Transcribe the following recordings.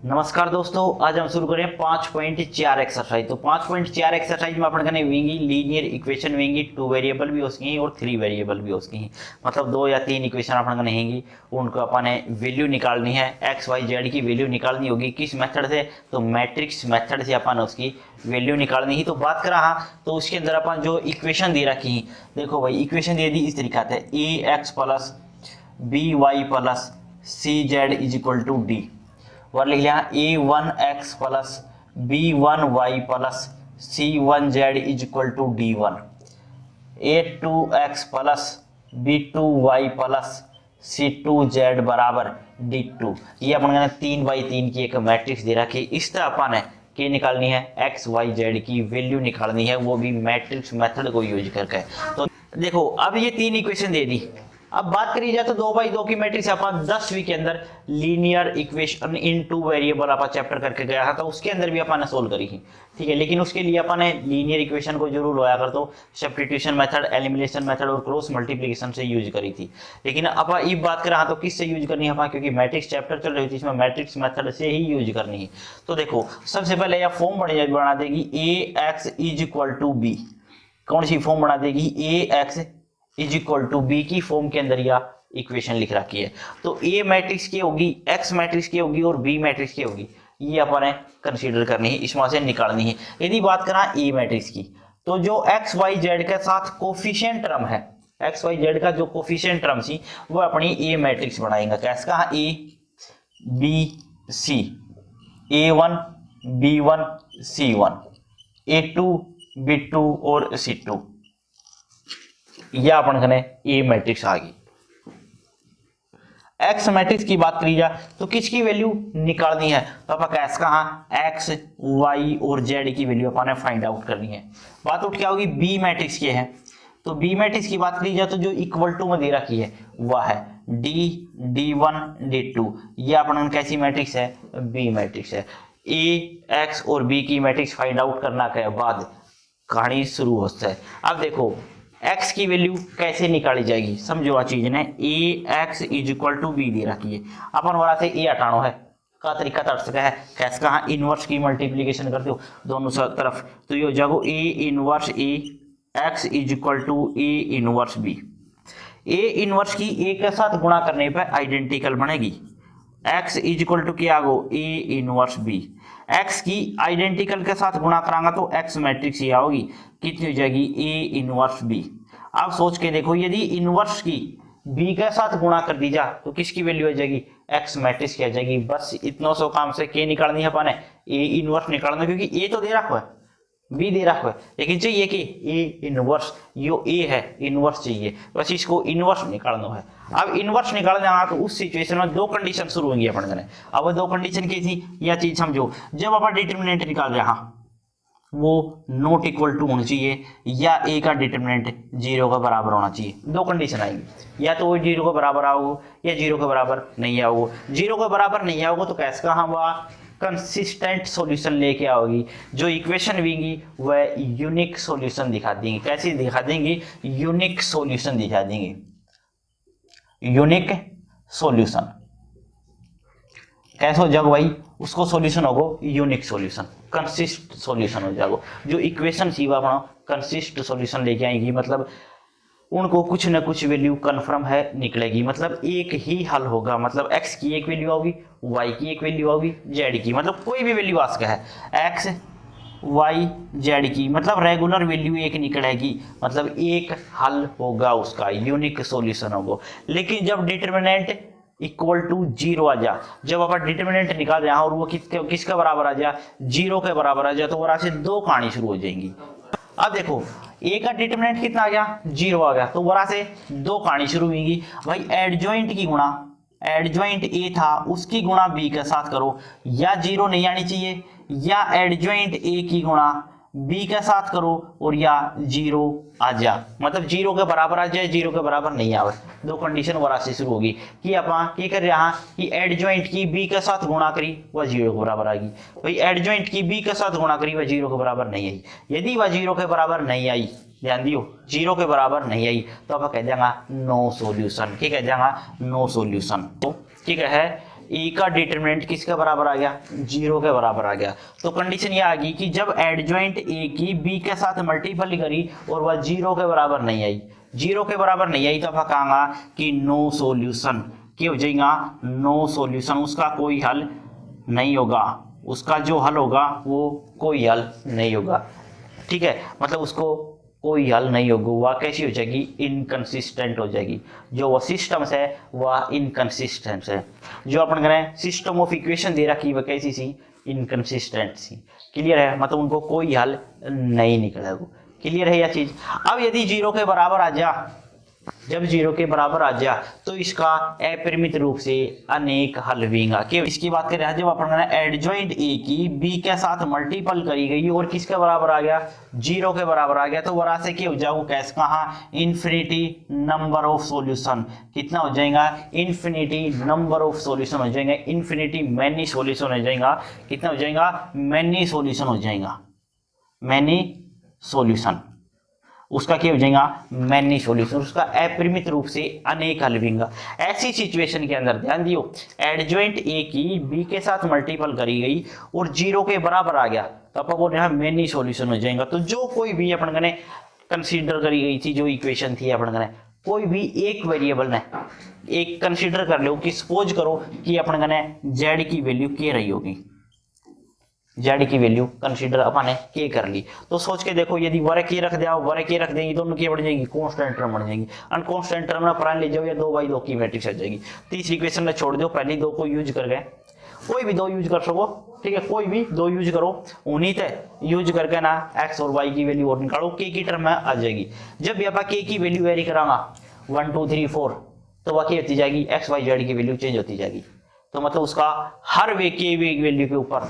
नमस्कार दोस्तों, आज हम शुरू करें 5.4 एक्सरसाइज। तो 5.4 एक्सरसाइज में अपन करेंगे लीनियर इक्वेशन वेंगी, 2 वेरिएबल भी उसकी और 3 वेरिएबल भी उसकी हैं। मतलब 2 या 3 इक्वेशन अपन करेंगी, उनको अपन ने वैल्यू निकालनी है, एक्स वाई जेड की वैल्यू निकालनी होगी। किस मेथड से? तो मैट्रिक्स मेथड से अपन उसकी वैल्यू निकालनी ही। तो बात कर रहा तो उसके अंदर अपन जो इक्वेशन दे रखी है, देखो भाई इक्वेशन दे दी इस तरीका से, A X plus B Y plus C Z is equal to D. और लिख लिया a1x plus b1y plus c1z is equal to d1, a2x plus b2y plus c2z बराबर d2। ये अपन ने 3x3 की एक मैट्रिक्स दे रखी। इस तरह अपन है कि निकालनी है एक्स वाई जेड की वैल्यू निकालनी है, वो भी मैट्रिक्स मेथड को यूज करके। तो देखो अब ये 3 इक्वेशन दे दी। अब बात करी जाए तो 2x2 की मैट्रिक्स अपन 10वीं के अंदर linear equation in 2 variable upon chapter करके गया था, तो उसके अंदर भी अपन ने सोल्व करी थी, ठीक है। लेकिन उसके लिए अपन ने लीनियर इक्वेशन को जरूर होया कर तो सब्स्टिट्यूशन मेथड, एलिमिनेशन मेथड और क्रॉस मल्टीप्लिकेशन से यूज करी थी। लेकिन अब ये बात कर रहा तो किससे यूज करनी है अपन, क्योंकि मैट्रिक्स चैप्टर चल रही थी, इसमें मैट्रिक्स मेथड से ही यूज करनी है। तो देखो सबसे पहले यह फॉर्म बना देगी A X is equal to B. कौन सी फॉर्म बना देगी? A X is equal to B की फॉर्म के अंदर या इक्वेशन लिख रखी है। तो ए मैट्रिक्स की होगी, एक्स मैट्रिक्स की होगी और बी मैट्रिक्स की होगी, ये अपन ने कंसीडर करनी है, इसमें से निकालनी है। यदि बात करें ए मैट्रिक्स की, तो जो एक्स वाई जेड के साथ कोफिशिएंट टर्म है, एक्स वाई जेड का जो कोफिशिएंट टर्म सी, वो अपनी ए मैट्रिक्स बनाएंगे। कैसा? A B C, A1 B1 C1, A2 B2 और C2, यह अपन कने ए मैट्रिक्स आ गई। एक्स मैट्रिक्स की बात करी जाए तो किसकी वैल्यू निकालनी है? तो अपन कैस कहा एक्स वाई और जेड की वैल्यू अपन ने फाइंड आउट करनी है। बात उठ क्या होगी? बी मैट्रिक्स की है। तो बी मैट्रिक्स की बात करी जाए तो जो इक्वल टू में दे रखी है वह है D1 D2। यह अपन कैसी मैट्रिक्स है? बी मैट्रिक्स है। ए एक्स और बी की मैट्रिक्स फाइंड आउट करना के बाद कहानी शुरू होता है। अब देखो x की वैल्यू कैसे निकाली जाएगी, समझो आ चीज ने। A X is equal to B दे रखी है, अपन वाला से ए हटानो है का तरीका तर्क से है कैसे कहा इनवर्स की मल्टीप्लिकेशन करते हो दोनों तरफ, तो ये हो जाएगा A inverse A X is equal to A inverse B. A inverse की ए के साथ गुणा करने पर आइडेंटिकल बनेगी। x इज इक्वल टू क्या आगो? A inverse B. x की आइडेंटिकल के साथ गुणा करांगा तो x मैट्रिक्स ये आओगी, कितनी हो जाएगी? A inverse B. अब सोच के देखो, यदि इनवर्स की b के साथ गुणा कर दी जा तो किसकी वैल्यू आ जाएगी? x मैट्रिक्स की आ जाएगी। बस इतना सो काम से क्या निकालनी है अपने? ए इनवर्स निकालना, क्योंकि ए तो दे रखा है, बी दे रखा है, लेकिन चाहिए कि ए इनवर्स, यो ए है इनवर्स चाहिए, बस इसको इनवर्स निकालना है। अब इनवर्स निकालना तो उस सिचुएशन में 2 कंडीशन शुरू होंगी अपन ने। अब 2 कंडीशन की थी, यह चीज समझो। जब अपन डिटरमिनेंट निकाल रहे हैं वो नॉट इक्वल टू होना चाहिए, या ए का डिटरमिनेंट 0 के बराबर होना चाहिए। 2 कंडीशन आएगी, या तो वो 0 के बराबर आओगे या 0 के बराबर नहीं आओगे। 0 के बराबर नहीं आओगे तो कैसे कहा हुआ कंसिस्टेंट सॉल्यूशन लेके आओगी। जो इक्वेशन होगी वह यूनिक सॉल्यूशन दिखा देंगी। कैसी दिखा देंगी? यूनिक सॉल्यूशन दिखा देंगी। यूनिक सॉल्यूशन कैसे हो जाएगा भाई? उसको सॉल्यूशन होगो यूनिक सॉल्यूशन, कंसिस्ट सॉल्यूशन हो जाएगा। जो इक्वेशन थी वह कंसिस्ट सॉल्यूशन लेके आएगी, मतलब उनको कुछ ना कुछ वैल्यू कन्फर्म है निकलेगी, मतलब एक ही हल होगा। मतलब x की एक वैल्यू होगी, y की एक वैल्यू होगी, z की, मतलब कोई भी वैल्यू आ सकता है। x y z की मतलब रेगुलर वैल्यू एक निकलेगी, मतलब एक हल होगा, उसका यूनिक सॉल्यूशन होगा। लेकिन जब डिटरमिनेंट इक्वल टू 0 आ जा, जब अपन डिटरमिनेंट निकाल रहे हैं और वो किसका बराबर आ जा? 0 के बराबर आ जा, तो वहां से 2 कहानी शुरू हो जाएंगी। अब देखो ए का डिटरमिनेंट कितना आ गया? 0 आ गया, तो वहां से 2 कहानी शुरू होगी भाई। एडजॉइंट की गुणा, एडजॉइंट ए था उसकी गुणा बी के साथ करो, या 0 नहीं आनी चाहिए, या एडजॉइंट ए की गुणा बी के साथ करो और या 0 आ जा, मतलब 0 के बराबर आ जाए, 0 के बराबर नहीं आवे। 2 कंडीशन वरा से शुरू होगी कि अपन क्या कर रहे हैं कि एडजॉइंट की बी के साथ गुणा करी वह 0 के बराबर आ गई। भाई एडजॉइंट की बी के साथ गुणा करी वह 0 के बराबर नहीं आई। यदि वह 0 के बराबर नहीं आई, ध्यान दियो 0 के बराबर नहीं आई, तो आप कह देंगे नो सॉल्यूशन। ठीक है, देंगे नो सॉल्यूशन। तो ठीक है, ए का डिटरमिनेंट किसके बराबर आ गया, 0 के बराबर आ गया। तो कंडीशन ये आ गई कि जब एडजॉइंट ए की बी के साथ मल्टीपल करी और वह 0 के बराबर नहीं आई, 0 के बराबर नहीं आई, तो आप कहांगा कि नो सॉल्यूशन, क्या हो जाएगा, नो सॉल्यूशन, उसका कोई हल नहीं होगा, उसका जो हल होगा वो कोई हल नहीं होगा। ठीक है, मतलब उसको कोई हल नहीं होगा, वह कैसी हो जाएगी, इनकंसिस्टेंट हो जाएगी। जो वह सिस्टम्स है वह इनकंसिस्टेंट है। जो अपन करें सिस्टम ऑफ इक्वेशन दे रखी वह कैसी सी, इनकंसिस्टेंट सी। क्लियर है, मतलब उनको कोई हल नहीं निकलेगा। क्लियर है यह चीज। अब यदि 0 के बराबर आ जा, जब 0 के बराबर आ जा तो इसका अपरिमित रूप से अनेक हल होंगे। कि इसकी बात करें जब अपन एडजॉइंट ए की बी के साथ मल्टीपल करी गई और किसके बराबर आ गया, 0 के बराबर आ गया, तो वरा से क्या हो जाएगा, कैसे कहा, इन्फिनिटी नंबर ऑफ सॉल्यूशन। कितना हो जाएगा, इन्फिनिटी नंबर ऑफ सॉल्यूशन हो जाएगा, इन्फिनिटी मैनी सॉल्यूशन हो जाएगा। कितना हो जाएगा, मैनी सॉल्यूशन हो जाएगा, मैनी सॉल्यूशन, उसका क्या हो जाएगा, मैनी सॉल्यूशन, उसका अपरिमित रूप से अनेक हल होंगे। ऐसी सिचुएशन के अंदर ध्यान दियो, एडजॉइंट ए की बी के साथ मल्टीपल करी गई और 0 के बराबर आ गया, तो अपन बोल रहे हैं मैनी सॉल्यूशन हो जाएगा। तो जो कोई भी अपन कने कंसीडर करी गई थी, जो इक्वेशन थी अपन कने, कोई भी एक वेरिएबल ने एक कंसीडर कर लो कि सपोज करो कि अपन कने जेड की वैल्यू क्या रही होगी, जेड की वैल्यू कंसीडर अपन ने के कर ली। तो सोच के देखो, यदि वरे के रख दिया, वरे के रख देंगे, दोनों क्या बढ़ जाएगी, कांस्टेंट टर्म बढ़ जाएंगी। अनकांस्टेंट टर्म में प्राइम ले जाओ या 2/2 की मैट्रिक्स आ जाएगी। तीसरी इक्वेशन में छोड़ दो, पहली दो को यूज कर गए, कोई भी दो यूज कर सको, ठीक है, कोई भी दो यूज करो, उन्हीं ते यूज करके ना एक्स और वाई की वैल्यू और निकालो, के की टर्म में आ जाएगी। जब भी आप के की वैल्यू वेरी करांगा 1 2 3 4, तो वह क्या होती जाएगी, एक्स वाई जेड की वैल्यू चेंज होती जाएगी। तो मतलब उसका हर वे के वैल्यू के ऊपर,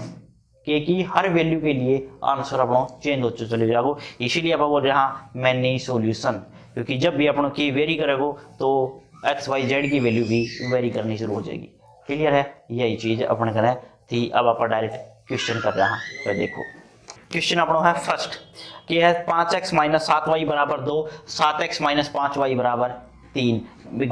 के की हर वैल्यू के लिए आंसर अपना चेंज होते चले जाएगा। इसीलिए आप बोल रहे हैं मैनी सॉल्यूशन, क्योंकि जब भी अपन के वेरी करेगो तो एक्स वाई जेड की वैल्यू भी वेरी करनी शुरू हो जाएगी। क्लियर है, यही चीज अपन करें थी। अब आप डायरेक्ट क्वेश्चन कर रहे हैं, तो देखो क्वेश्चन अपना है फर्स्ट कि है 5x - 7y बराबर 2, 7x - 5y बराबर 3।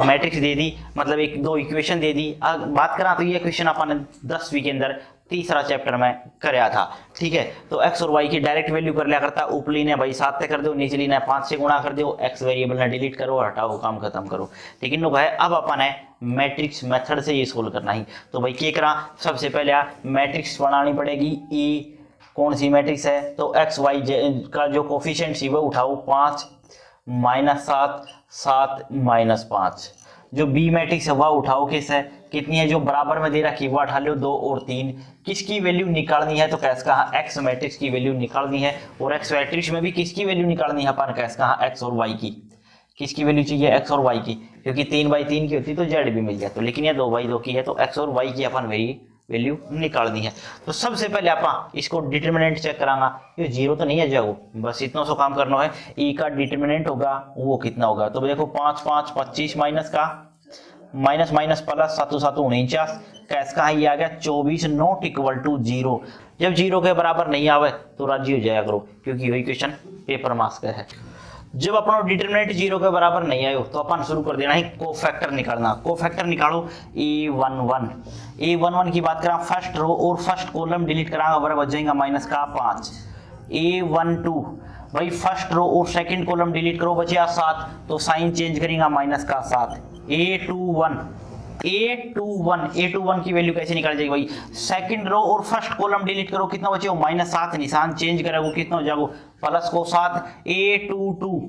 मैट्रिक्स दे दी, मतलब एक दो इक्वेशन दे दी। बात करा तो ये क्वेश्चन अपन 10वीं के अंदर तीसरा चैप्टर में कराया था। ठीक है, तो x और y की डायरेक्ट वैल्यू कर लिया करता, ऊपरी ने भाई 7 से कर दो, निचली ने 5 से गुणा कर दो, x वेरिएबल ने डिलीट करो, हटाओ, काम खत्म करो। लेकिन लोग है अब अपन है मैट्रिक्स मेथड से ये सोल्व करना ही। तो भाई क्या करा, सबसे पहले मैट्रिक्स बनानी पड़ेगी। ए कौन सी मैट्रिक्स है, तो एक्स वाई का जो कोफिशिएंट सी वो उठाओ 5 - 7 7 - 5। जो बी मैट्रिक्स है वह उठाओ, किस है, कितनी है, जो बराबर में दे रखी वह उठा लो 2 और 3। किसकी वैल्यू निकालनी है, तो कैसे कहा, एक्स मैट्रिक्स की वैल्यू निकालनी है। और एक्स मैट्रिक्स में भी किसकी वैल्यू निकालनी है अपन, कैसे कहा, एक्स और वाई की। किसकी वैल्यू चाहिए, एक्स और वाई की, क्योंकि 3/3 की होती तो जेड भी मिल जाता, लेकिन ये 2/2 की है, तो एक्स और वाई की अपन वैल्यू निकालनी है। तो सबसे पहले आप इसको डिटरमिनेंट चेक करांगा, ये 0 तो नहीं है जाओ, बस इतना सो काम करना है। ई का डिटरमिनेंट होगा वो कितना होगा, तो देखो 5 5 25 माइनस का माइनस माइनस प्लस 7 7 49, कैस का ये आ गया 24 नॉट इक्वल टू 0। जब 0 के बराबर नहीं आवे तो राजी हो जाया करो, क्योंकि वही क्वेश्चन पेपर मार्क्स का है। जब अपना डिटरमिनेंट 0 के बराबर नहीं आयो तो अपन शुरू कर देना है कोफैक्टर निकालना। कोफैक्टर निकालो a11। a11 की बात करा, फर्स्ट रो और फर्स्ट कॉलम डिलीट करांगा, बराबर बच जाएगा माइनस का 5। a12 भाई फर्स्ट रो और सेकंड कॉलम डिलीट करो, बचे 7, तो साइन चेंज करेंगे माइनस का 7। a21 की वैल्यू कैसे निकाल जाएगी भाई, सेकंड रो और फर्स्ट कॉलम डिलीट करो, कितना बचे -7, निशान चेंज करेगो, कितना हो जाएगा प्लस को 7। a22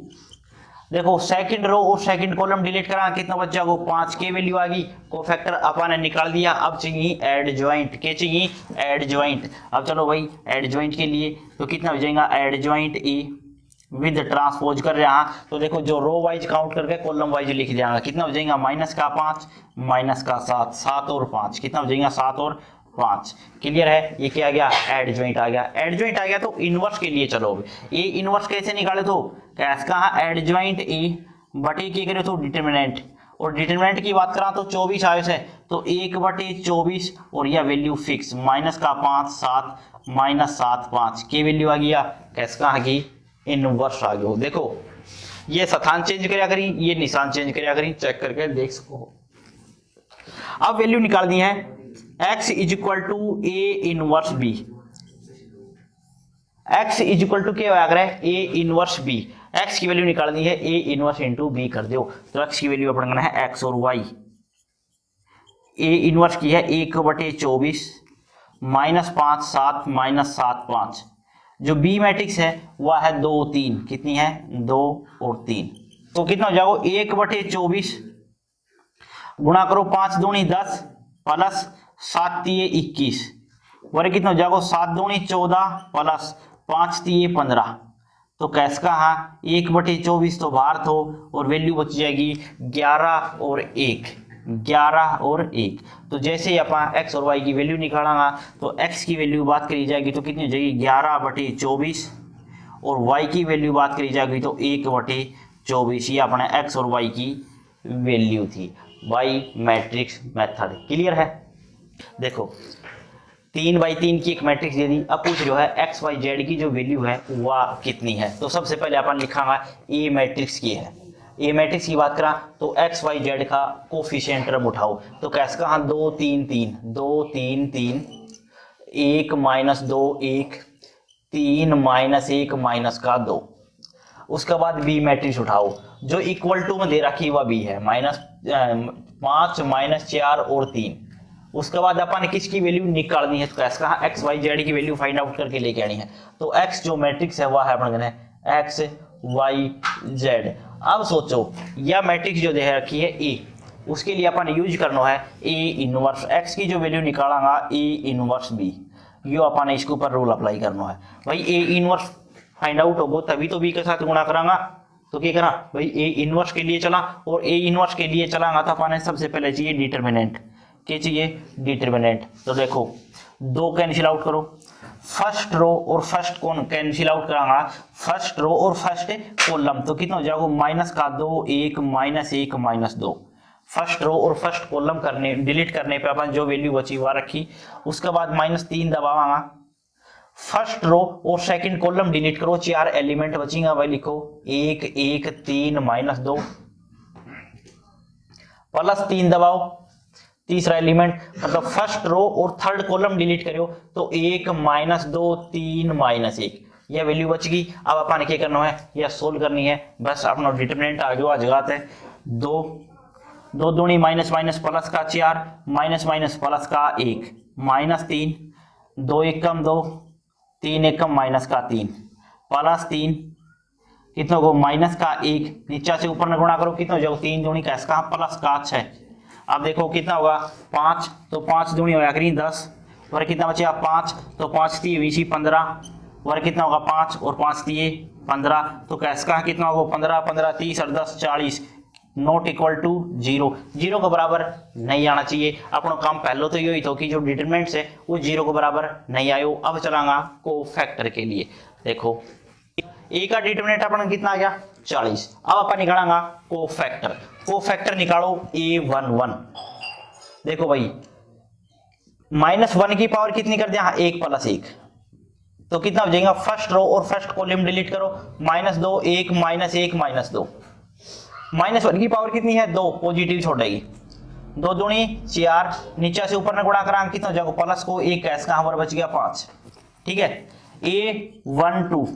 देखो सेकंड रो और सेकंड कॉलम डिलीट करा, कितना बच जाएगा 5 की वैल्यू आ गई। कोफैक्टर अपन ने निकाल दिया। अब चाहिए एडजॉइंट, क्या चाहिए, एडजॉइंट। अब चलो भाई एडजॉइंट के लिए तो कितना हो जाएगा, एडजॉइंट ए विद ट्रांसपोज कर रहे हैं, तो देखो जो रो वाइज काउंट करके कॉलम वाइज लिख दिया, कितना हो जाएगा माइनस का 5 माइनस का 7, 7 और 5, कितना हो जाएगा 7 और 5। क्लियर है, ये क्या आ गया, एडजॉइंट आ गया। एडजॉइंट आ गया तो इनवर्स के लिए चलो, ये इनवर्स कैसे निकाले, तो कैसे कहा, एडजॉइंट ए बटे के करे तो डिटरमिनेंट, और डिटरमिनेंट की बात करा तो 24 आयो से, तो 1/24 और यह वैल्यू फिक्स, माइनस का 5 7 माइनस 7 5 की वैल्यू आ गया, कैसे कहा कि इनवर्स आ गया। देखो ये स्थान चेंज करया करी, ये निशान चेंज करया करी, चेक करके देख सको। अब वैल्यू निकाल दी है x is equal to A inverse B, x is equal to क्या आ रहा है ए इनवर्स बी, x की वैल्यू निकालनी है ए इनवर्स इंटू बी कर दो, तो x की वैल्यू अपन करना है x और y, ए इनवर्स की है 1/24 -5 7 -7 5, जो बी मैट्रिक्स है वह है 2 3, कितनी है 2 और 3, तो कितना हो जाएगा 1/24 गुणा करो 5 दूनी 10 प्लस 7 तिये 21, और कितना हो जाएगा 7 दूनी 14 प्लस 5 तिये 15, तो कैस का हाँ 1/24 तो बाहर तो, और वैल्यू बच जाएगी 11 और 1, 11 और 1। तो जैसे ही अपन x और y की वैल्यू निकालेंगे तो x की वैल्यू बात करी जाएगी तो कितनी हो जाएगी 11/24, और y की वैल्यू बात करी जाएगी तो 1/24, ये अपने x और y की वैल्यू थी बाई मैट्रिक्स मेथड। क्लियर है? देखो 3/3 की एक मैट्रिक्स दे दी, अब पूछ जो है एक्स वाई जेड की जो वैल्यू है वह कितनी है। तो सबसे पहले अपन लिखांगा ए मैट्रिक्स की है, ए मैट्रिक्स की बात करा तो एक्स वाई जेड का कोफिशिएंट टर्म उठाओ, तो कैसे का 2 3 3 2 3 3 1 -2 1 3 -1 -2, उसके बाद बी मैट्रिक्स उठाओ, जो इक्वल टू में दे रखी वह बी है -5 -4 और 3, उसके बाद अपन किसकी वैल्यू निकालनी है, तो कैसे कहा एक्स वाई जेड की वैल्यू फाइंड आउट करके लेके आनी है। तो एक्स जो मैट्रिक्स है वह है अपन एक्स वाई जेड। अब सोचो यह मैट्रिक्स जो दे रखी है ए, उसके लिए अपन यूज करना है ए इनवर्स, एक्स की जो वैल्यू निकालेंगा ए इनवर्स बी, यो अपन इसके ऊपर रूल अप्लाई करना है। भाई ए इनवर्स फाइंड आउट होगा तभी तो बी के साथ गुणा करांगा, तो क्या करा भाई ए इनवर्स के लिए चला, और ए इनवर्स के लिए चलांगा तो अपन सबसे पहले चाहिए डिटर्मिनेंट, क्या चाहिए डिटर्मिनेंट। तो देखो 2 कैंसिल आउट करो, फर्स्ट रो और फर्स्ट कौन कैंसिल आउट करांगा, फर्स्ट रो और फर्स्ट कॉलम, तो कितना हो जाएगा -2 1 -1 -2, फर्स्ट रो और फर्स्ट कॉलम करने डिलीट करने पे अपन जो वैल्यू बची वह रखी, उसके बाद -3 दबावांगा, फर्स्ट रो और सेकंड कॉलम डिलीट करो, 4 एलिमेंट बचेगा वही लिखो 1 1 3 -2 प्लस 3 दबाओ, तीसरा एलिमेंट मतलब फर्स्ट रो और थर्ड कॉलम डिलीट करो तो 1 -2 3 -1, यह वैल्यू बच गई। अब अपन क्या करना है, यह सोल्व करनी है, बस अपना डिटरमिनेंट आ गया जगह है 2 2 दूनी माइनस माइनस प्लस का 4 माइनस माइनस प्लस का 1 -3 2 1 कम 2 3 1 कम माइनस का 3 प्लस 3 कितना हो माइनस का 1, नीचे से ऊपर में गुणा करो कितना हो जाएगा 3 दूनी का इसका प्लस का 6। अब देखो कितना होगा 5, तो 5 दूनी हो जाएगी 10, और कितना बचेगा 5, तो 5 3 20 15, और कितना होगा 5 और 5 3 15, तो कैसे का कितना होगा 15 15 30 और 10 40, नॉट इक्वल टू 0, 0 के बराबर नहीं आना चाहिए। अपना काम पहले तो यही तो कि जो डिटरमिनेंट्स है वो 0 के बराबर नहीं आयो। अब चलांगा को फैक्टर के लिए, देखो ए का डिटरमिनेंट अपन कितना आ गया 40, अब अपन निकालेंगे को फैक्टर निकालो A11। देखो भाई -1 की पावर कितनी कर दिया 1 + 1, तो कितना हो जाएगा फर्स्ट रो और फर्स्ट कॉलम डिलीट करो -2 1 -1 -2, -1 की पावर कितनी है 2, पॉजिटिव छोड़ेगी 2 दूनी 4, नीचे से ऊपर में गुणा करा कितना हो जाएगा प्लस को 1 कैसे का हमारा बच गया 5। ठीक है A12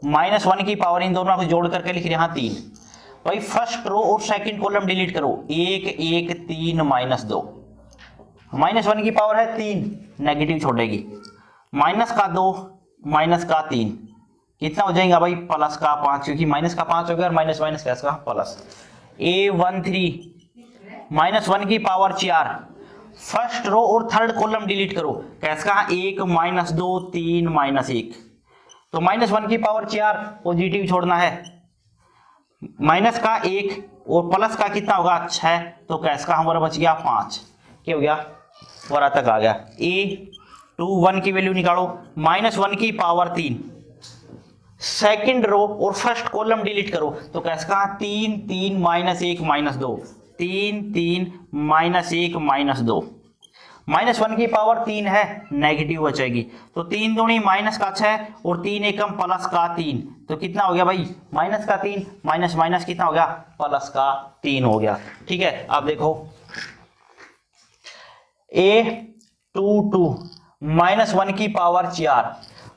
-1 की पावर इन दोनों को जोड़ करके लिख रहे हैं 3। भाई फर्स्ट रो और सेकंड कॉलम डिलीट करो 1 1 3 -2, -1 की पावर है 3 नेगेटिव छोड़ेगी, माइनस का 2 माइनस का 3 कितना हो जाएगा भाई प्लस का 5, क्योंकि माइनस का 5 हो गया और माइनस माइनस कैसे का प्लस। A13 -1 की पावर 4, फर्स्ट रो और थर्ड कॉलम डिलीट करो कैसे का 1 -2 3 -1, तो -1 की पावर 4 पॉजिटिव छोड़ना है, माइनस का 1 और प्लस का कितना होगा 6, तो कैसे का हमारा बच गया 5, क्या हो गया 12 तक आ गया। A21 की वैल्यू निकालो -1 की पावर 3, सेकंड रो और फर्स्ट कॉलम डिलीट करो तो कैसे का 3 3 -1 -2 3 3 -1 -2, -1 की पावर 3 है नेगेटिव बचेगी, तो 3 दूनी माइनस का 6 और 3 एकम प्लस का 3, तो कितना हो गया भाई माइनस का 3 माइनस माइनस कितना हो गया प्लस का 3 हो गया। ठीक है अब देखो 2 -1 की पावर 4।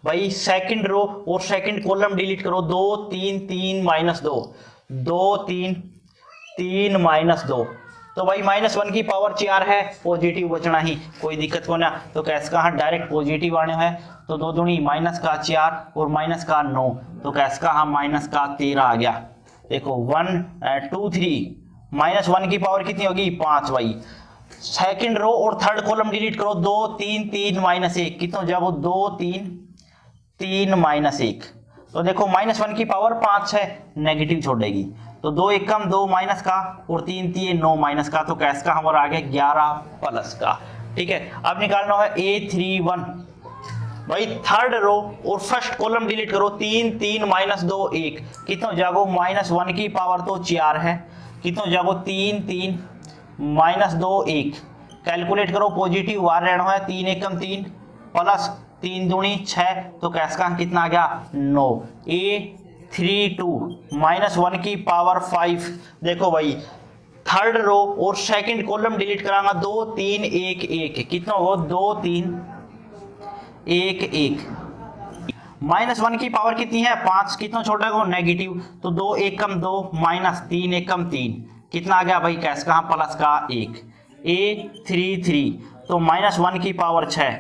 भाई सेकंड रो और सेकंड कॉलम डिलीट करो, 2 3 3 -2, 2 3 3 -2। तो भाई -1 की पावर 4 है, पॉजिटिव बचना ही, कोई दिक्कत को ना। तो कैस का हाँ डायरेक्ट पॉजिटिव आने है, तो 2 दूनी -4 और -9, तो कैस का हाँ -13 आ गया। देखो 1 2 3 -1 की पावर कितनी होगी 5। भाई सेकंड रो और थर्ड कॉलम डिलीट करो, 2 3 3 -1, कितना हो जाएगा 2 3 3 -1। तो देखो -1 की पावर 5 है, नेगेटिव छोड़ेगी, तो 2 1 कम 2 माइनस का और 3 3 9 माइनस का, तो कैस का हमारा आ गया 11 प्लस का। ठीक है, अब निकालना है A31। भाई थर्ड रो और फर्स्ट कॉलम डिलीट करो, 3 3 -2 1, कितना हो जाएगा -1 की पावर तो 4 है, कितना हो जाएगा 3 3 -2 1। कैलकुलेट करो, पॉजिटिव वार रहना है, 3 1 कम 3 प्लस 3 दूनी 6, तो कैस का कितना आ गया 9। A32 -1 की पावर 5। देखो भाई थर्ड रो और सेकंड कॉलम डिलीट करांगा, 2 3 1 1, कितना होगा 2 3 1 1। -1 की पावर कितनी है 5, कितना छोड़ेगा नेगेटिव, तो 2 1 कम 2 -3 1 कम 3, कितना आ गया भाई कैस का प्लस का 1। A33 तो -1 की पावर 6।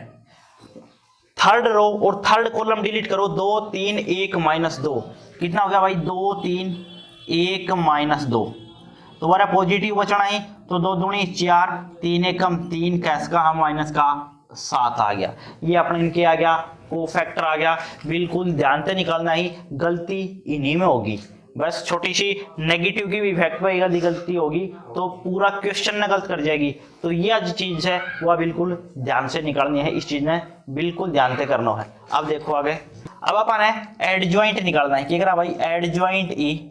थर्ड रो और थर्ड कॉलम डिलीट करो, 2 3 1 -2, कितना हो गया भाई 2 3 1 -2, दोबारा पॉजिटिव बचना ही, तो 2 दूनी 4 3 1 कम 3, कैस का हम माइनस का 7 आ गया। ये अपने इनके आ गया कोफैक्टर आ गया। बिल्कुल ध्यान से निकालना ही, गलती इन्हीं में होगी, बस छोटी सी नेगेटिव की भी इफेक्ट पे यदि गलती होगी तो पूरा क्वेश्चन न गलत कर जाएगी। तो ये जो चीज है वह बिल्कुल ध्यान से निकालनी है, इस चीज में बिल्कुल ध्यान से करना है। अब देखो आगे, अब अपन है एडजॉइंट निकालना है, क्या करा भाई एडजॉइंट ई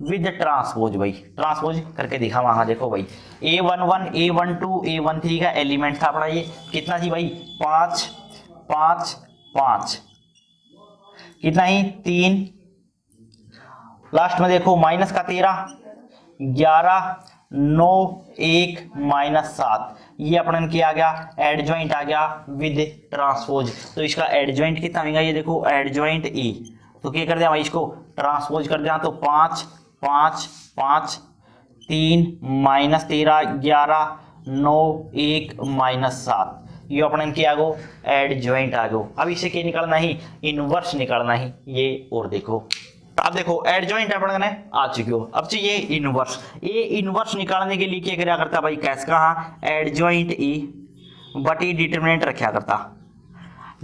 विद ट्रांसपोज। भाई ट्रांसपोज करके दिखा वहां, देखो भाई A11 A12 A13 का एलिमेंट था अपना, ये कितना थी भाई 5 5 5, कितना ही 3, लास्ट में देखो माइनस का 13 11 9 1 -7, ये अपन क्या आ गया एडजॉइंट आ गया विद ट्रांसपोज। तो इसका एडजॉइंट कितना होगा, ये देखो एडजॉइंट ई, तो क्या कर दिया भाई इसको ट्रांसपोज कर दिया, तो 5 5 5 3 -13 11 9 1 -7, ये अपन क्या आ गो एडजॉइंट आ गो। अब इसे क्या निकालना ही इनवर्स निकालना ही, ये और देखो अब देखो एडजॉइंट अपन ने आ चुके हो, अब चाहिए इनवर्स। ये इनवर्स निकालने के लिए क्या करा करता भाई कैस का एडजॉइंट ई बटी डिटरमिनेंट रखा करता।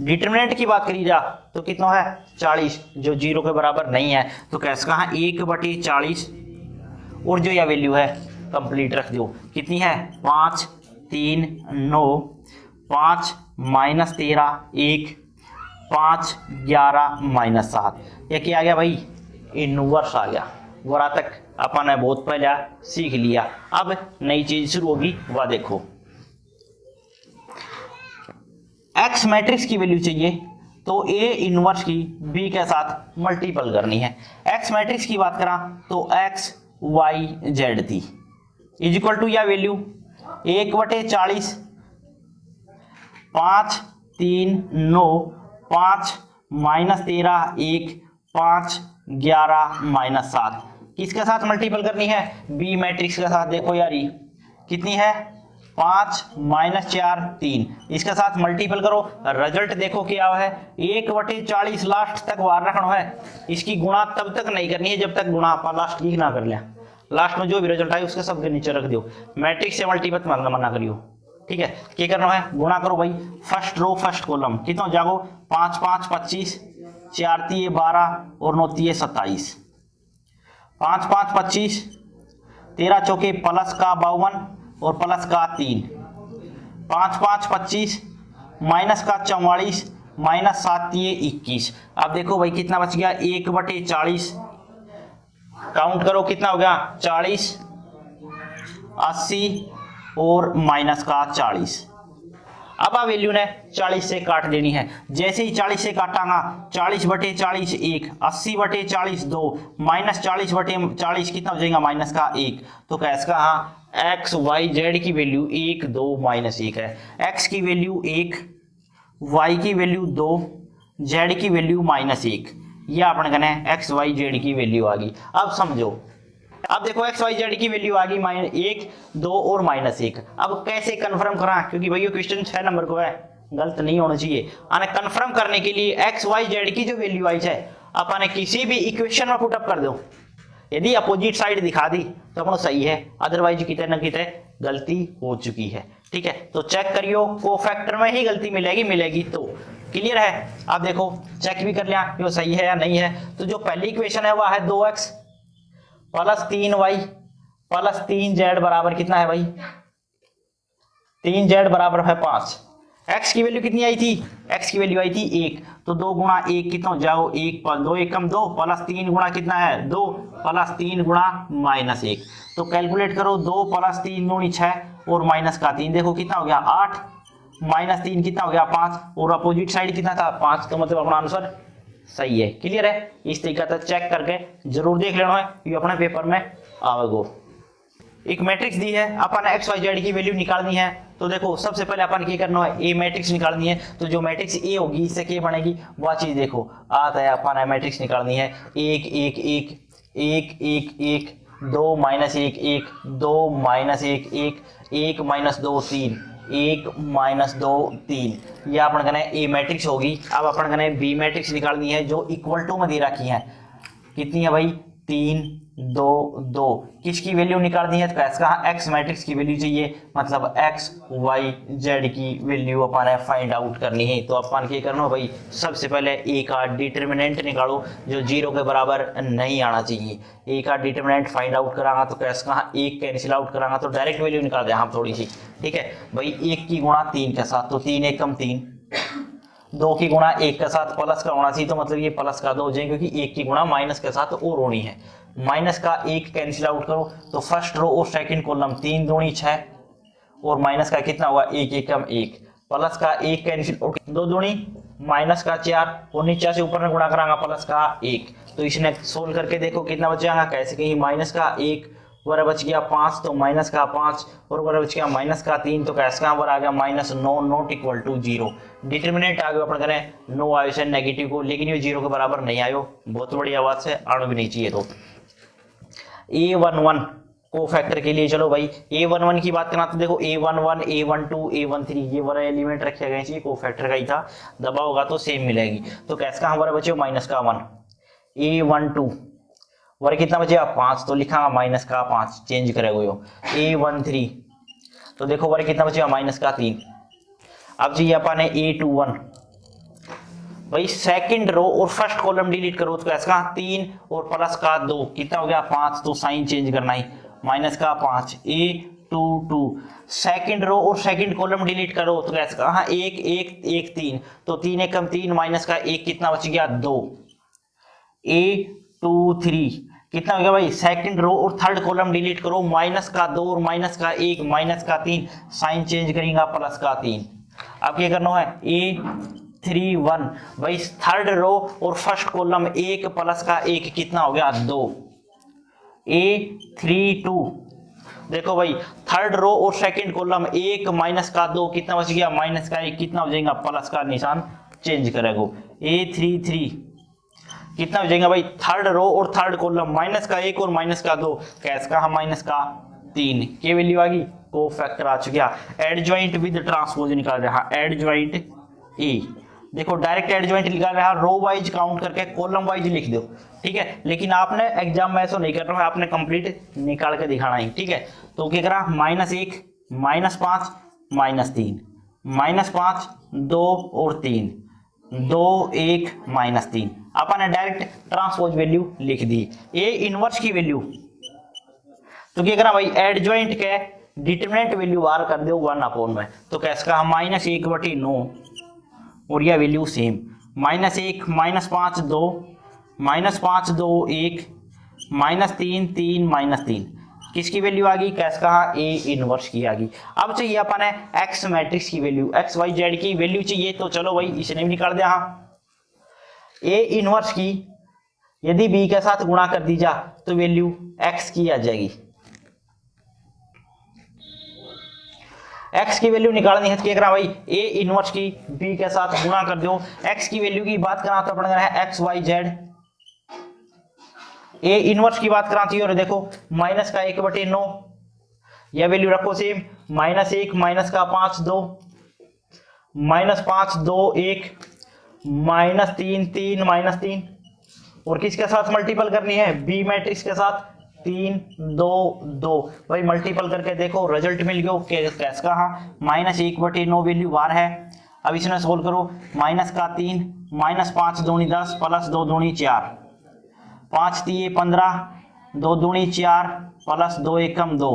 डिटरमिनेंट की बात करी जा तो कितना है 40, जो 0 के बराबर नहीं है, तो कैस का 1/40, और जो यह वैल्यू है कंप्लीट रख दो, कितनी है 5 3 9 5 -13 1 5 11 -7, ये क्या आ गया भाई इनवर्स आ गया। वरा तक अपन ने बहुत पहले सीख लिया, अब नई चीज शुरू होगी वह देखो। एक्स मैट्रिक्स की वैल्यू चाहिए तो ए इनवर्स की बी के साथ मल्टीपल करनी है। एक्स मैट्रिक्स की बात करा तो एक्स वाई जेड थी इज इक्वल टू या वैल्यू 1/40 5 3 9 5 -13 1 5 11 -7, किसके साथ मल्टीपल करनी है बी मैट्रिक्स के साथ। देखो यार ये कितनी है 5 -4 3, इसके साथ मल्टीपल करो, रिजल्ट देखो क्या है 1/40 लास्ट तक वार रखना है, इसकी गुणा तब तक नहीं करनी है जब तक गुणा आप लास्ट की ना कर लिया, लास्ट में जो भी रिजल्ट आए उसके सबके नीचे रख दो, मैट्रिक्स से मल्टीपल मना करियो। ठीक है, क्या करना है गुणा करो भाई, फर्स्ट रो फर्स्ट कॉलम कितना हो जाएगा 5 5 25 4 3 12 और 9 3 27, 5 5 25 13 चौके प्लस का 52 और प्लस का 3, 5 5 25 माइनस का 44 -7 21। अब देखो भाई कितना बच गया 1/40, काउंट करो कितना हो गया 40 80 और माइनस का 40। अब आ वैल्यू ने 40 से काट देनी है, जैसे ही 40 से काटांगा 40/40 1, 80/40 2, -40/40 कितना हो जाएगा -1, तो कैस का एक्स वाई जेड की वैल्यू 1 2 माइनस 1 है। एक्स की वैल्यू 1, वाई की वैल्यू 2, जेड की वैल्यू -1। ये आपने कहना है एक्स वाई जेड की वैल्यू आ गई। अब समझो, अब देखो एक्स वाई जेड की वैल्यू आ गई -1 2 और -1। अब कैसे कंफर्म करा, क्योंकि भैया क्वेश्चन 6 नंबर को है, गलत नहीं होना चाहिए। आने कंफर्म करने के लिए एक्स वाई जेड की जो वैल्यू आई है अपने किसी भी इक्वेशन में पुटअप कर दो। यदि अपोजिट साइड दिखा दी तो अपना सही है, अदरवाइज कितने न कितने गलती हो चुकी है। ठीक है, तो चेक करियो, कोफैक्टर में ही गलती मिलेगी तो क्लियर है। आप देखो चेक भी कर लिया कि वो सही है या नहीं है। तो जो पहली इक्वेशन है वह है 2x + 3y + 3z बराबर कितना है भाई, 3z बराबर है 5। x की वैल्यू कितनी आई थी, x की वैल्यू आई थी 1, तो 2 गुणा 1 कितना हो जाओ 1 + 2 1 2 + 3 गुणा कितना है 2 + 3 गुणा -1। तो कैलकुलेट करो, 2 + 3 दूनी 6 और माइनस का 3 देखो कितना हो गया 8, -3 कितना हो गया 5 और अपोजिट साइड कितना था 5। तो मतलब अपना आंसर सही है। क्लियर है, इस तरीके से चेक करके जरूर देख लेना है, ये अपने पेपर में आवेगो। एक मैट्रिक्स दी है, अपन एक्स वाई जेड की वैल्यू निकालनी है। तो देखो सबसे पहले अपन क्या करना है, ए मैट्रिक्स निकालनी है। तो जो मैट्रिक्स ए होगी इससे क्या बनेगी वह चीज देखो आता है। अपन मैट्रिक्स निकालनी है 1 1 1 1 1 1 2 -1 1 2 -1 1 1 -2 3 1 -2 3। ये अपन कहना है ए मैट्रिक्स होगी। अब अपन कहना है बी मैट्रिक्स निकालनी है जो इक्वल टू में दे रखी है। कितनी है भाई 3 2 2। किसकी वैल्यू निकालनी है, तो इसका एक्स मैट्रिक्स की वैल्यू चाहिए, मतलब एक्स वाई जेड की वैल्यू अपन ने फाइंड आउट करनी है। तो अपन क्या करना भाई, सबसे पहले ए का डिटरमिनेंट निकालो जो 0 के बराबर नहीं आना चाहिए। ए का डिटरमिनेंट फाइंड आउट करांगा तो कैसे कहा 1 कैंसिल आउट करांगा तो डायरेक्ट वैल्यू निकाल दें हम थोड़ी सी। ठीक है भाई, 1 की गुणा 3 के साथ, तो 3 1 3, 2 की गुणा 1 के साथ प्लस का होना चाहिए, तो मतलब ये प्लस का 2 हो जाए, क्योंकि 1 की गुणा माइनस के साथ और होनी है। माइनस का 1 कैंसिल आउट करो तो फर्स्ट रो और सेकंड कॉलम 3 दूनी 6 और माइनस का कितना हुआ 1 1 1, प्लस का 1 कैंसिल आउट 2 दूनी माइनस का 4 और नीचे से ऊपर में गुणा करांगा प्लस का 1। तो इसने सोल्व करके देखो कितना बचेगा, कैसे कहीं माइनस का 1 वर बच गया 5, तो माइनस का 5 और वर बच गया माइनस का 3, तो कैसे का वर आ गया -9 नॉट इक्वल टू 0। डिटरमिनेंट आ गया अपन करें नो आयो से नेगेटिव को, लेकिन ये 0 के बराबर नहीं आयो, बहुत बड़ी आवाज से आना भी नहीं चाहिए। तो A11 को फैक्टर के लिए चलो भाई A11 की बात करना, तो देखो A11 A12 A13 ये वाला एलिमेंट रखे गए चाहिए, को फैक्टर का ही था, दबा होगा तो सेम मिलेगी। तो कैसे का हमारा बचे माइनस का 1, A12 वर कितना बचेगा 5, तो लिखा माइनस का 5 चेंज करेगा। A13 तो देखो वर कितना बचेगा माइनस का 3। अब चाहिए अपन ने A21 भाई सेकंड रो और फर्स्ट कॉलम डिलीट करो, तो कैसे का 3 और प्लस का 2 कितना हो गया 5, तो साइन चेंज करना है माइनस का 5। A22 सेकंड रो और सेकंड कॉलम डिलीट करो, तो कैसे का 1 1 1 3, तो 3 1 3 माइनस का 1 कितना बच गया 2। A23 कितना हो गया भाई सेकंड रो और थर्ड कॉलम डिलीट करो, माइनस का 2 और माइनस का 1 माइनस का 3 साइन चेंज करेंगे प्लस का 3। अब क्या करना है A31 भाई थर्ड रो और फर्स्ट कॉलम 1 प्लस का 1 कितना हो गया 2। A32 देखो भाई थर्ड रो और सेकंड कॉलम 1 माइनस का 2 कितना बच गया माइनस का 1 कितना हो जाएगा प्लस का निशान चेंज करेगा। A33 कितना हो जाएगा भाई थर्ड रो और थर्ड कॉलम माइनस का 1 और माइनस का 2 कैसे का माइनस का 3 के वैल्यू आ गई, को फैक्टर आ चुका। एडजॉइंट विद ट्रांसपोज निकाल रहा एडजॉइंट ए, देखो डायरेक्ट एडजॉइंट निकाल रहा रो वाइज काउंट करके कॉलम वाइज लिख दो। ठीक है, लेकिन आपने एग्जाम में ऐसा नहीं करना है, आपने कंप्लीट निकाल के दिखाना है। ठीक है, तो क्या करा -1 -5 -3 -5 2 और 3 2 1 -3 अपन ने डायरेक्ट ट्रांसपोज वैल्यू लिख दी। ए इनवर्स की वैल्यू तो क्या करा भाई एडजॉइंट के डिटरमिनेंट वैल्यू बाहर कर दो 1 में, तो कैसे का -1/9 और यह वैल्यू सेम -1 -5 2 -5 2 1 -3 3 -3 किसकी वैल्यू आ गई कैसे कहा ए इनवर्स की आ गई। अब चाहिए अपन है एक्स मैट्रिक्स की वैल्यू, एक्स वाई जेड की वैल्यू चाहिए, तो चलो भाई इसने भी निकाल दिया। ए इनवर्स की यदि बी के साथ गुणा कर दी जा तो वैल्यू एक्स की आ जाएगी। एक्स की वैल्यू निकालनी है तो क्या करा भाई, ए इनवर्स की बी के साथ गुणा कर दो। एक्स की वैल्यू की बात करा तो अपने है X Y Z, A inverse की बात कराती है और देखो माइनस का 1/9, यह वैल्यू रखो सेम, -1 माइनस का 5 2, -5 2 1, -3 3 -3, और किसके साथ मल्टीपल करनी है, बी मैट्रिक्स के साथ, 3 2 2 भाई मल्टीपल करके देखो रिजल्ट मिल गया। कैस का हाँ -1/9 वैल्यू बार है। अब इसमें सोल्व करो, माइनस का 3, -5 दूनी 10 प्लस 2 दूनी 4, 5 3 15, 2 दूनी 4 प्लस 2 एकम 2,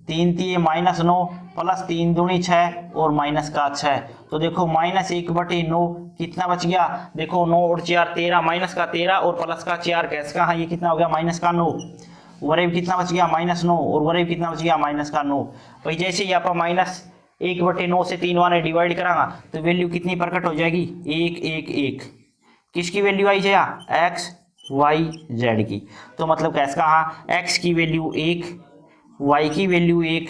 3 3 -9 प्लस 3 दूनी 6 और माइनस का 6। तो देखो -1/9 कितना बच गया, देखो 9 और 4 13, माइनस का 13 और प्लस का 4 कैस का हाँ ये कितना हो गया माइनस का 9, वरेब कितना बच गया -9 और वरेब कितना बच गया माइनस का 9। भाई जैसे ही आप -1/9 से 3 वाले डिवाइड करांगा तो वैल्यू कितनी प्रकट हो जाएगी, 1 1 1। किसकी वैल्यू आई जाए, एक्स वाई जेड की। तो मतलब कैस का हाँ एक्स की वैल्यू 1, वाई की वैल्यू 1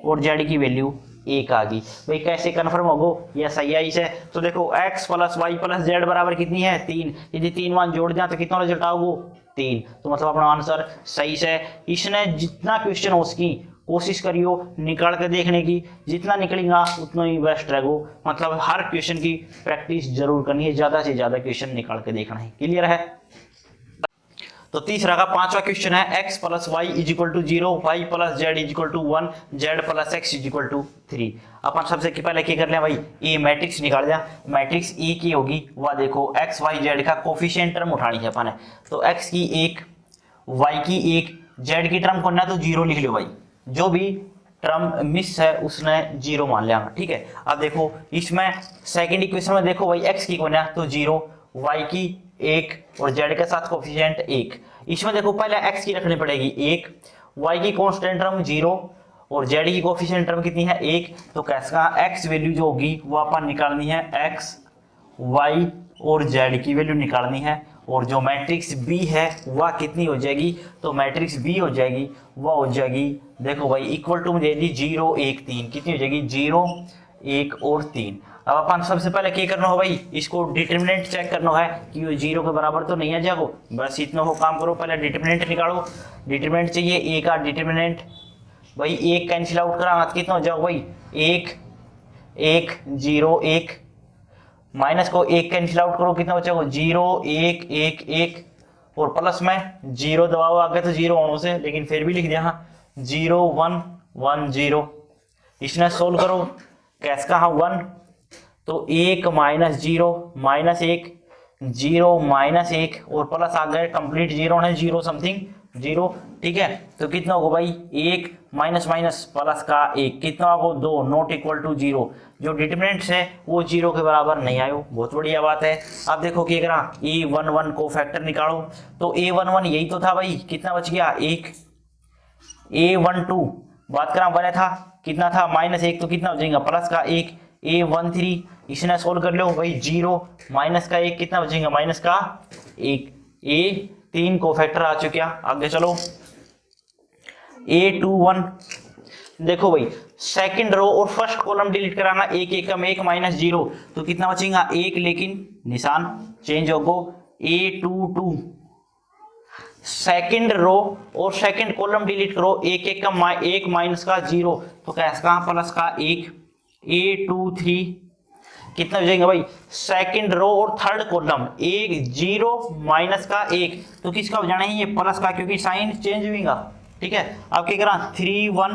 और जेड की वैल्यू 1 आ गई। भाई कैसे कन्फर्म होगो, यह सही है इसे। तो देखो x plus Y plus Z बराबर कितनी है 3, यदि 3 मान जोड़ दिया तो कितना रिजल्ट आओगे 3। तो मतलब अपना आंसर सही से। इसने जितना क्वेश्चन हो उसकी कोशिश करियो निकाल के देखने की, जितना निकलेगा उतना ही बेस्ट रहेगो। मतलब हर क्वेश्चन की प्रैक्टिस जरूर करनी है, ज्यादा से ज्यादा क्वेश्चन निकाल के देखना है। क्लियर है। तो तीसरा का पांचवा क्वेश्चन है x plus Y is equal to 0, Y plus Z is equal to 1, Z plus X is equal to 3। अपन सबसे पहले क्या कर लिया भाई, ए मैट्रिक्स निकाल दिया। मैट्रिक्स ए की होगी वह देखो x y z का कोफिशिएंट टर्म उठानी है अपन। तो x की 1, y की 1, z की टर्म करना है तो 0 लिख लो भाई, जो भी टर्म मिस है उसने 0 मान लिया। ठीक है। अब देखो इसमें सेकेंड इक्वेशन में देखो भाई x की कोना तो 0, y की 1 और z के साथ कोफिशिएंट 1। इसमें देखो पहले x की रखनी पड़ेगी 1, y की कांस्टेंट टर्म 0 और z की कोफिशिएंट टर्म कितनी है 1। तो कैसा x वैल्यू जो होगी वो अपन निकालनी है x, y और z की वैल्यू निकालनी है। और जो मैट्रिक्स B है वह कितनी हो जाएगी, तो मैट्रिक्स B हो जाएगी वह हो जाएगी देखो भाई इक्वल टू मुझे 0 1 3, कितनी हो जाएगी 0 1 और 3। अब अपन सबसे पहले क्या करना हो भाई, इसको डिटरमिनेंट चेक करना है कि ये 0 के बराबर तो नहीं आ जाएगा। बस इतना हो काम करो, पहले डिटरमिनेंट निकालो। डिटरमिनेंट चाहिए a का डिटरमिनेंट, भाई 1 कैंसिल आउट करा तो कितना हो जाओ भाई 1 1 0 1, माइनस को 1 कैंसिल आउट करो कितना बचेगा 0 1 1 1 और प्लस में 0 दबाओ आगे तो 0 होने से, लेकिन फिर भी लिख दिया हाँ 0 1 1 0। इसने सोल्व करो कैस का हाँ 1, तो 1 -0 -1 0 -1 और प्लस आ गए कंप्लीट 0 है 0 समथिंग 0। ठीक है। तो कितना होगा भाई 1 माइनस माइनस प्लस का 1 कितना होगा 2, नॉट इक्वल टू 0। जो डिटरमिनेंट्स है वो 0 के बराबर नहीं आयो, बहुत बढ़िया बात है। अब देखो क्या करा a11 को फैक्टर निकालो। तो a11 यही तो था भाई, कितना बच गया 1। a12 बात करा बने था कितना था -1, तो कितना हो जाएगा प्लस का 1। a13 इसने सोल्व कर लो भाई 0 माइनस का 1 कितना बचेगा माइनस का 1। a3 को फैक्टर आ चुका। आगे चलो a21 देखो भाई सेकंड रो और फर्स्ट कॉलम डिलीट कराना, 1 एकम 1 -0 तो कितना बचेगा 1, लेकिन निशान चेंज होगा a22। सेकंड रो और सेकंड कॉलम डिलीट करो, 1 एकम 1 माइनस का 0 तो कैसा प्लस का 1। a23 कितना हो जाएगा भाई सेकंड रो और थर्ड कॉलम 1 0 माइनस का 1 तो किसका हो जाना है ये प्लस का, क्योंकि साइन चेंज हुएगा। ठीक है। अब क्या करा 3 1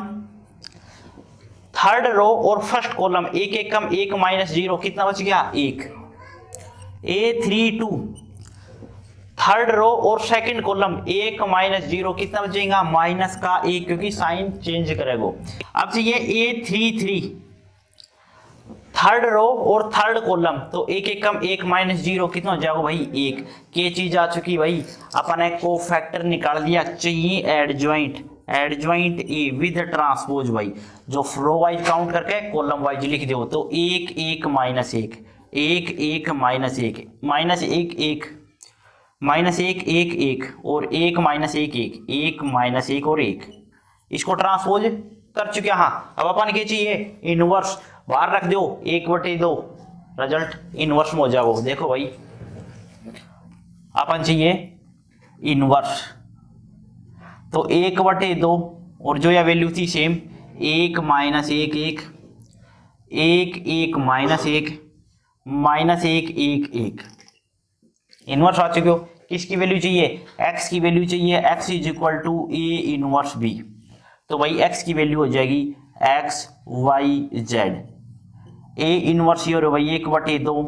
थर्ड रो और फर्स्ट कॉलम 1 एकम 1 -0 कितना बच गया 1। a32 थर्ड रो और सेकंड कॉलम 1 -0 कितना बचेगा माइनस का 1, क्योंकि साइन चेंज करेगा। अब चाहिए a33 थर्ड रो और थर्ड कॉलम तो 1 एकम 1 -0 कितना हो जाएगा भाई 1। के चीज आ चुकी भाई, अपन ने को फैक्टर निकाल दिया। चाहिए एडजॉइंट ए विद ट्रांसपोज भाई, जो रो वाइज काउंट करके कॉलम वाइज लिख दो। तो 1 1 -1 1 1 -1 -1 1 -1 1 1 और 1 -1 1 1 -1 और 1, इसको ट्रांसपोज कर चुके हैं। हाँ, अब अपन क्या चाहिए, इनवर्स बाहर रख दो 1/2, रिजल्ट इनवर्स में हो जाओ। देखो भाई अपन चाहिए इनवर्स, तो 1/2 और जो यह वैल्यू थी सेम 1 -1 1 1 1 -1 -1 1 1 इनवर्स आ चुके हो। किसकी वैल्यू चाहिए, x की वैल्यू चाहिए, x = a इनवर्स b। तो भाई x की वैल्यू हो जाएगी x y z, a inverse ये हो भाई 1/2,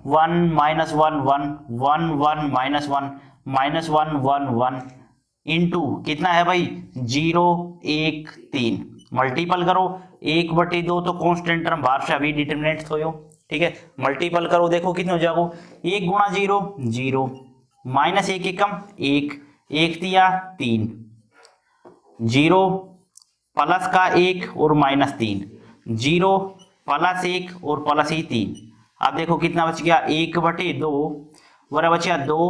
1 -1 1 1 1 -1 -1 1 1 इंटू कितना है भाई 0 1 3, मल्टीपल करो 1/2 तो कांस्टेंट टर्म बाहर से अभी डिटरमिनेंट हो, ठीक है, मल्टीपल करो देखो कितने हो जाएगा, 1 × 0 0, -1 एकम 1 1 दिया 3, 0 प्लस का 1 और -3, 0 प्लस 1 और प्लस ही 3। अब देखो कितना बच गया 1/2 बराबर बचा 2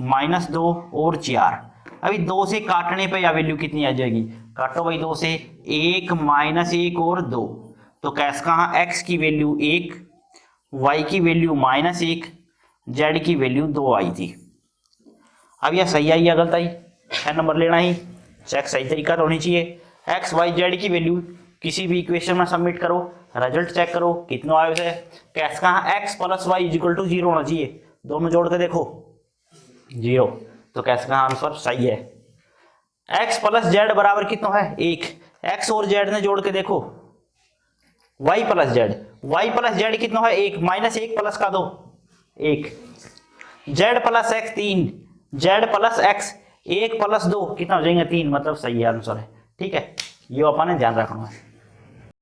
-2 और 4। अभी 2 से काटने पे यह वैल्यू कितनी आ जाएगी, काटो भाई 2 से 1 -1 और 2, तो कैसे कहा x की वैल्यू 1, y की वैल्यू -1, z की वैल्यू 2 आई थी। अब यह सही आई या गलत आई, 6 नंबर लेना ही, चेक सही तरीका तो होनी चाहिए। x y z की वैल्यू किसी भी इक्वेशन में सबमिट करो, रिजल्ट चेक करो कितना आया उसे, कैसे कहा x + y = 0 होना चाहिए, दोनों जोड़ के देखो 0, तो कैसे कहा आंसर सही है। x + z बराबर कितना है 1, x और z ने जोड़ के देखो y + z कितना है 1, -1 प्लस का 2 1, z + x 3, z + x 1 + 2 कितना हो जाएंगे 3, मतलब सही आंसर है। ठीक है, ये अपन ने ध्यान रखना है।